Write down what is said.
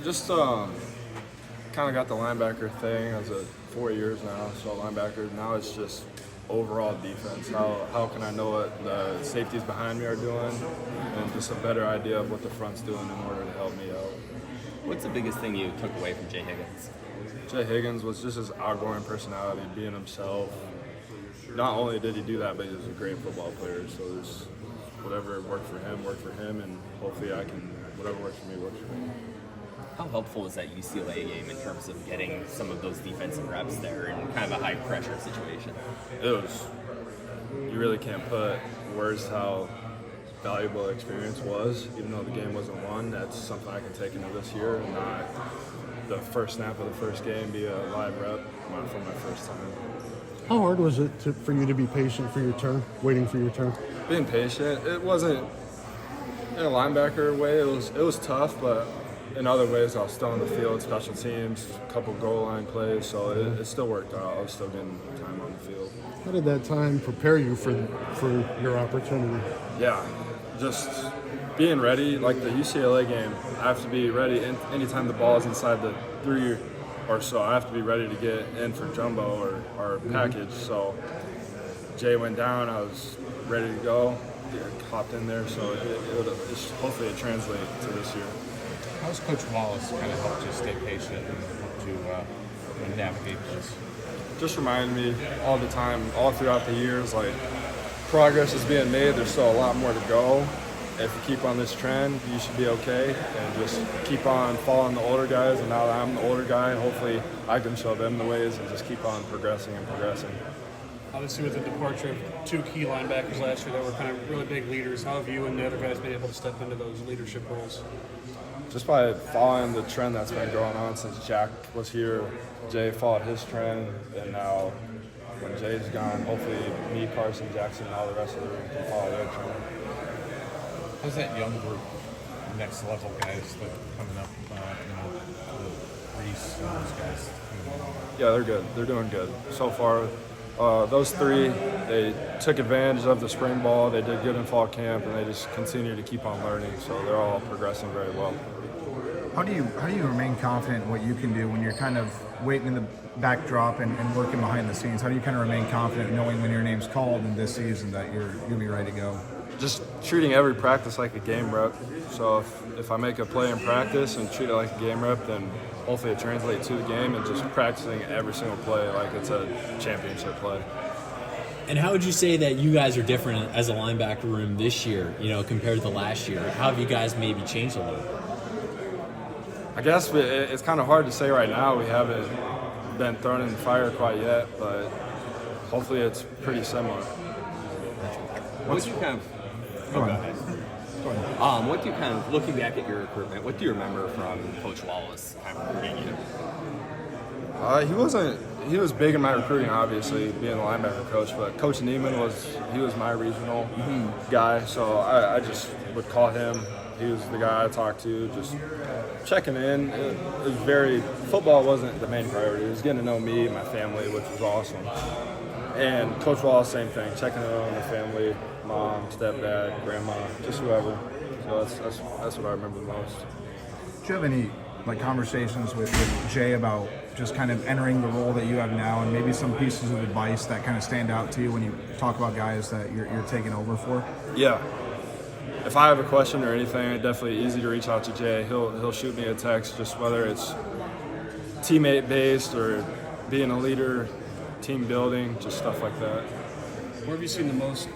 Just kind of got the linebacker thing. I was at 4 years now, so linebacker. Now it's just overall defense. How can I know what the safeties behind me are doing, and just a better idea of what the front's doing in order to help me out. What's the biggest thing you took away from Jay Higgins? Jay Higgins was just his outgoing personality, being himself. Not only did he do that, but he was a great football player. So there's whatever worked for him, and hopefully whatever works for me works for me. How helpful is that UCLA game in terms of getting some of those defensive reps there in kind of a high-pressure situation? You really can't put words how valuable the experience was, even though the game wasn't won. That's something I can take into this year and not the first snap of the first game be a live rep for my first time. How hard was it for you to be patient for your turn, waiting for your turn? Being patient, it wasn't in a linebacker way. It was tough, but in other ways, I was still on the field, special teams, a couple goal line plays, so it still worked out. I was still getting time on the field. How did that time prepare you for your opportunity? Yeah, just being ready. Like the UCLA game, I have to be ready anytime the ball is inside the 3 or so. I have to be ready to get in for jumbo or package. So Jay went down, I was ready to go, hopped in there. So hopefully it translates to this year. How's Coach Wallace kind of helped you stay patient and helped you navigate this? Just reminding me all the time, all throughout the years, like progress is being made. There's still a lot more to go. If you keep on this trend, you should be okay, and just keep on following the older guys. And now that I'm the older guy, hopefully I can show them the ways and just keep on progressing and progressing. Obviously, with the departure of two key linebackers last year that were kind of really big leaders, how have you and the other guys been able to step into those leadership roles? Just by following the trend that's been going on since Jack was here. Jay followed his trend, and now when Jay's gone, hopefully me, Carson, Jackson, and all the rest of the room can follow their trend. How's that young group, next level guys that are coming up, Reese and those guys? Yeah, they're good. They're doing good. So far, those three, they took advantage of the spring ball. They did good in fall camp, and they just continue to keep on learning. So they're all progressing very well. How do you remain confident in what you can do when you're kind of waiting in the backdrop and working behind the scenes? How do you kind of remain confident knowing when your name's called in this season that you'll be ready to go? Just treating every practice like a game rep. So if I make a play in practice and treat it like a game rep, then hopefully it translates to the game, and just practicing every single play like it's a championship play. And how would you say that you guys are different as a linebacker room this year, compared to last year? How have you guys maybe changed a little? I guess it's kind of hard to say right now. We haven't been thrown in the fire quite yet, but hopefully it's pretty similar. What do you kind of what do you kind of, looking back at your recruitment, what do you remember from Coach Wallace kind of recruiting you? He was big in my recruiting, obviously, being a linebacker coach, but Coach Neiman was my regional guy, so I just would call him. He was the guy I talked to, just checking in. Football wasn't the main priority. It was getting to know me and my family, which was awesome. And Coach Wallace, same thing, checking in on the family, mom, stepdad, grandma, just whoever. So that's what I remember the most. Do you have any conversations with Jay about just kind of entering the role that you have now, and maybe some pieces of advice that kind of stand out to you when you talk about guys that you're taking over for? Yeah. If I have a question or anything, it's definitely easy to reach out to Jay. He'll shoot me a text, just whether it's teammate based or being a leader, team building, just stuff like that. Where have you seen the most